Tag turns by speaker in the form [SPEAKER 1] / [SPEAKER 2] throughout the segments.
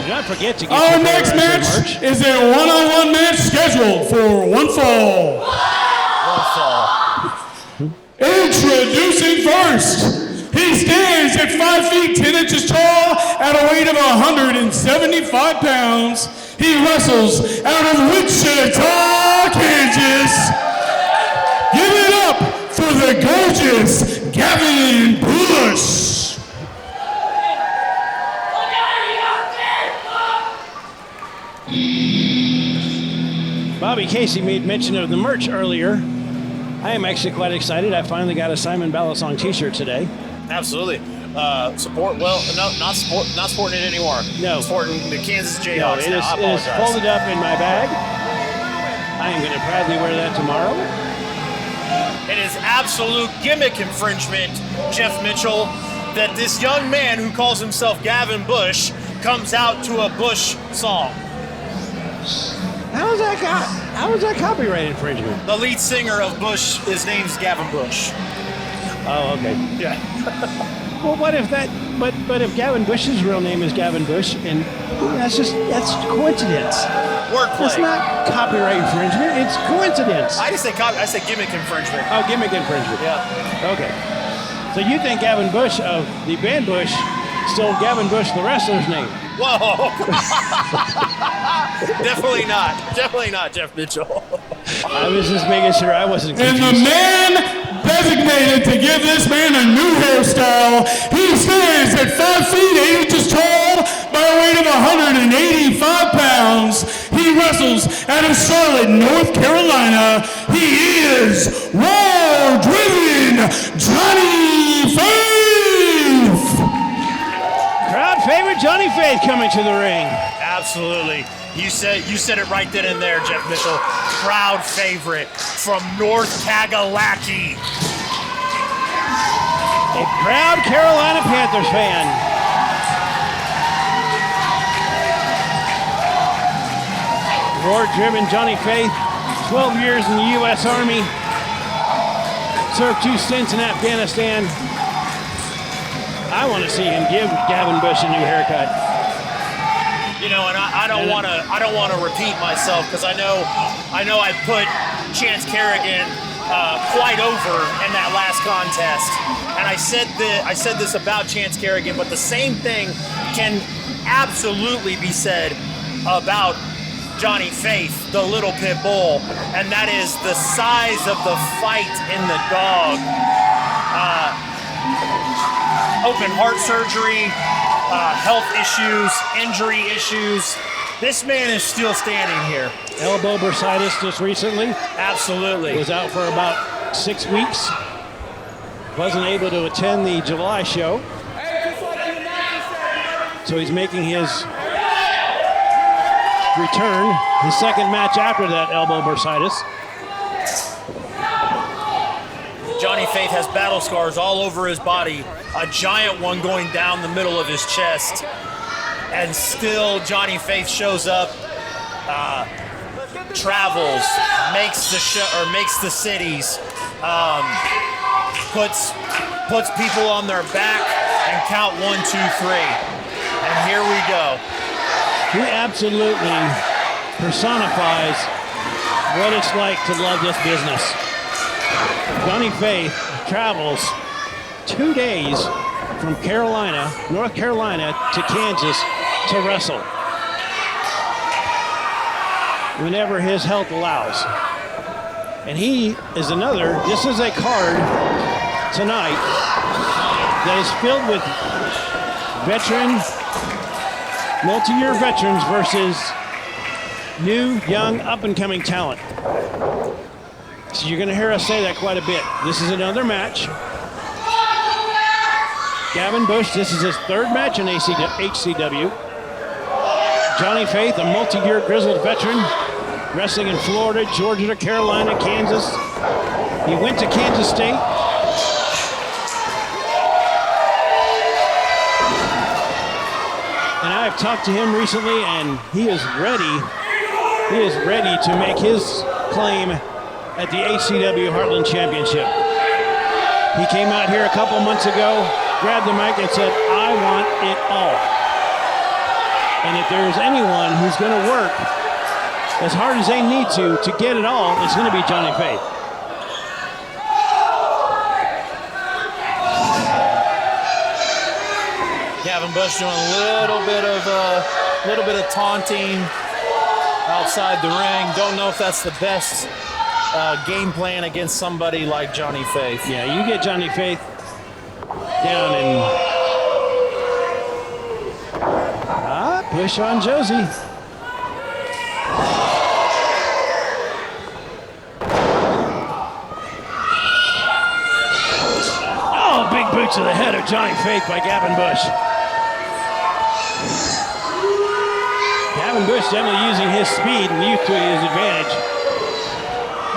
[SPEAKER 1] Do not forget to get
[SPEAKER 2] Our
[SPEAKER 1] your
[SPEAKER 2] next match is a one-on-one match scheduled for one fall.
[SPEAKER 3] One fall.
[SPEAKER 2] Introducing first. He stands at 5 feet 10 inches tall at a weight of 175 pounds. He wrestles out of Wichita, Kansas. Give it up for the gorgeous Gavin Bush.
[SPEAKER 1] Bobby Casey made mention of the merch earlier. I am actually quite excited. I finally got a Simon Ballasong t-shirt today.
[SPEAKER 3] Absolutely. Supporting it anymore.
[SPEAKER 1] No.
[SPEAKER 3] Supporting the Kansas Jayhawks.
[SPEAKER 1] No, it is folded up in my bag. I am going to proudly wear that tomorrow.
[SPEAKER 3] It is absolute gimmick infringement, Jeff Mitchell, that this young man who calls himself Gavin Bush comes out to a Bush song.
[SPEAKER 1] How is that copyright infringement?
[SPEAKER 3] The lead singer of Bush, his name's Gavin Bush.
[SPEAKER 1] Oh, okay.
[SPEAKER 3] Yeah.
[SPEAKER 1] Well, what if that? But if Gavin Bush's real name is Gavin Bush, and that's coincidence.
[SPEAKER 3] Wordplay.
[SPEAKER 1] It's not copyright infringement. It's coincidence.
[SPEAKER 3] I say gimmick infringement.
[SPEAKER 1] Oh, gimmick infringement.
[SPEAKER 3] Yeah.
[SPEAKER 1] Okay. So you think Gavin Bush of the band Bush stole Gavin Bush, the wrestler's name?
[SPEAKER 3] Whoa. Definitely not, Jeff Mitchell.
[SPEAKER 1] I was just making sure I wasn't confused.
[SPEAKER 2] And the man designated to give this man a new hairstyle, he stands at 5 feet 8 inches tall by a weight of 185 pounds. He wrestles out of Charlotte, North Carolina. He is war-driven Johnny Faith.
[SPEAKER 1] Crowd favorite Johnny Faith coming to the ring.
[SPEAKER 3] Absolutely. You said it right then and there, Jeff Mitchell. Crowd favorite from North Kagalaki.
[SPEAKER 1] A proud Carolina Panthers fan. War-driven Johnny Faith, 12 years in the U.S. Army, served 2 stints in Afghanistan. I want to see him give Gavin Bush a new haircut.
[SPEAKER 3] You know, and I don't want to repeat myself because I know I put Chance Kerrigan quite over in that last contest, and I said this about Chance Kerrigan, but the same thing can absolutely be said about Johnny Faith, the little pit bull, and that is the size of the fight in the dog. Open heart surgery, health issues, injury issues. This man is still standing here.
[SPEAKER 1] Elbow bursitis just recently.
[SPEAKER 3] Absolutely.
[SPEAKER 1] Was out for about 6 weeks. Wasn't able to attend the July show. So he's making his return, his second match after that elbow bursitis.
[SPEAKER 3] Johnny Faith has battle scars all over his body, a giant one going down the middle of his chest. And still Johnny Faith shows up, travels, makes the cities, puts people on their back and count 1, 2, 3. And here we go.
[SPEAKER 1] He absolutely personifies what it's like to love this business. Johnny Faith travels 2 days from North Carolina to Kansas to wrestle whenever his health allows. And this is a card tonight that is filled with multi-year veterans versus new, young, up-and-coming talent. So you're going to hear us say that quite a bit. This is another match. Gavin Bush, this is his 3rd match in HCW. Johnny Faith, a multi-year grizzled veteran, wrestling in Florida, Georgia, Carolina, Kansas. He went to Kansas State. And I've talked to him recently, and he is ready. He is ready to make his claim at the HCW Heartland Championship. He came out here a couple months ago, grabbed the mic and said, "I want it all." And if there's anyone who's going to work as hard as they need to get it all, it's going to be Johnny Faith.
[SPEAKER 3] Gavin Bush doing a little bit of taunting outside the ring. Don't know if that's the best game plan against somebody like Johnny Faith.
[SPEAKER 1] Yeah, you get Johnny Faith down and push on Josie. Oh, big boot to the head of Johnny Faith by Gavin Bush. Gavin Bush definitely using his speed and youth to his advantage.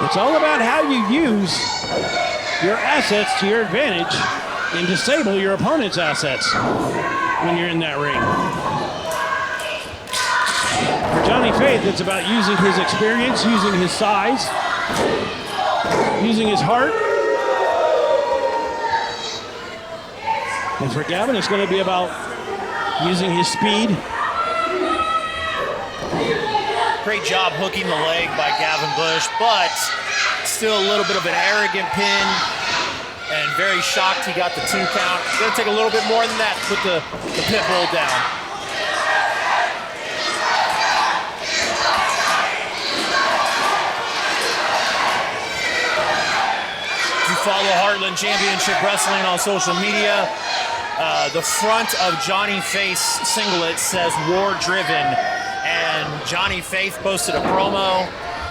[SPEAKER 1] It's all about how you use your assets to your advantage and disable your opponent's assets when you're in that ring. For Johnny Faith, it's about using his experience, using his size, using his heart. And for Gavin, it's going to be about using his speed.
[SPEAKER 3] Great job hooking the leg by Gavin Bush, but still a little bit of an arrogant pin, and very shocked he got the 2 count. It's going to take a little bit more than that to put the pit bull down. If you follow Heartland Championship Wrestling on social media, the front of Johnny Faith's singlet says War Driven, and Johnny Faith posted a promo,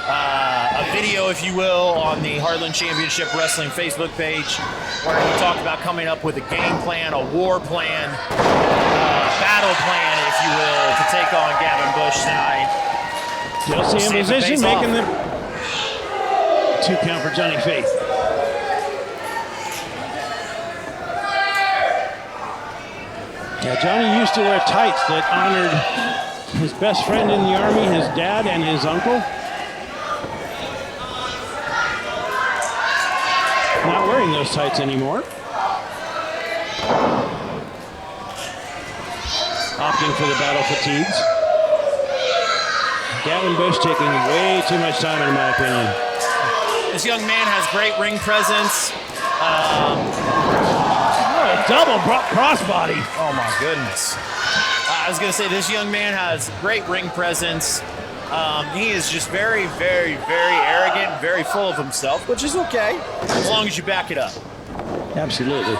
[SPEAKER 3] a video, if you will, on the Heartland Championship Wrestling Facebook page, where he talked about coming up with a game plan, a war plan, battle plan, if you will, to take on Gavin Bush tonight.
[SPEAKER 1] Josie in position, making the 2 count for Johnny Faith. Yeah, Johnny used to wear tights that honored his best friend in the Army, his dad, and his uncle. Not wearing those tights anymore. Opting for the battle fatigues. Gavin Bush taking way too much time, in my opinion.
[SPEAKER 3] This young man has great ring presence.
[SPEAKER 1] Double crossbody.
[SPEAKER 3] Oh my goodness. I was going to say, this young man has great ring presence. He is just very, very, very arrogant, very full of himself, which is okay, as long as you back it up.
[SPEAKER 1] Absolutely.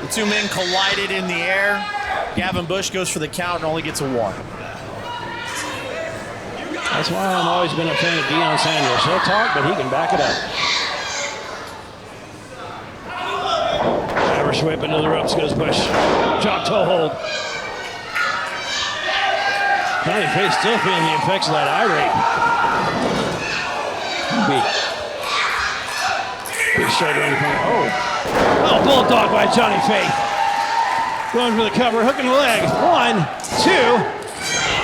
[SPEAKER 3] The 2 men collided in the air. Gavin Bush goes for the count and only gets a 1.
[SPEAKER 1] That's why I've always been a fan of Deion Sanders. He'll talk, but he can back it up. Irish whip into the ropes goes Bush. Drop toe hold. Johnny Faith still feeling the effects of that eye rape. Big shoulder in front. Oh, bulldog by Johnny Faith. Going for the cover, hooking the leg. 1, 2.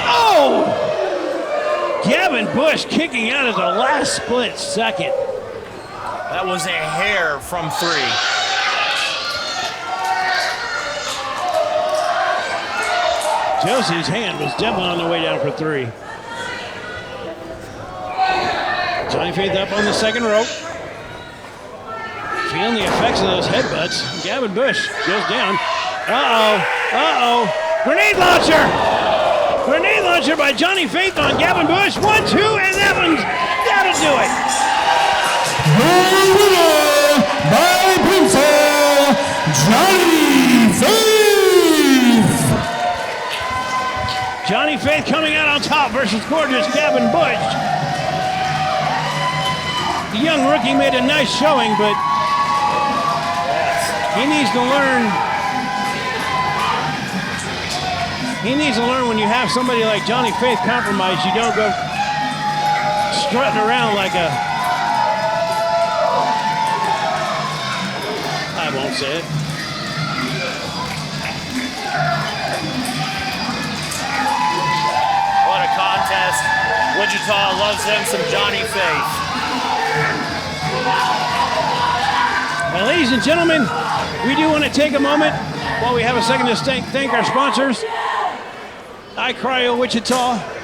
[SPEAKER 1] Oh! Gavin Bush kicking out at the last split second.
[SPEAKER 3] That was a hair from 3.
[SPEAKER 1] Josie's hand was definitely on the way down for 3. Johnny Faith up on the second rope. Feeling the effects of those headbutts. Gavin Bush goes down. Grenade launcher! Grenade launcher by Johnny Faith on Gavin Bush. 1, 2, and that one's gotta do it.
[SPEAKER 2] Winner by pinfall, Johnny Faith.
[SPEAKER 1] Johnny Faith coming out on top versus gorgeous Gavin Bush. The young rookie made a nice showing, but he needs to learn. He needs to learn when you have somebody like Johnny Faith compromised, you don't go strutting around like a... I won't say it.
[SPEAKER 3] What a contest. Wichita loves them some Johnny Faith.
[SPEAKER 1] Well, ladies and gentlemen, We do want to take a moment while we have a second to thank our sponsors. iCryo Wichita,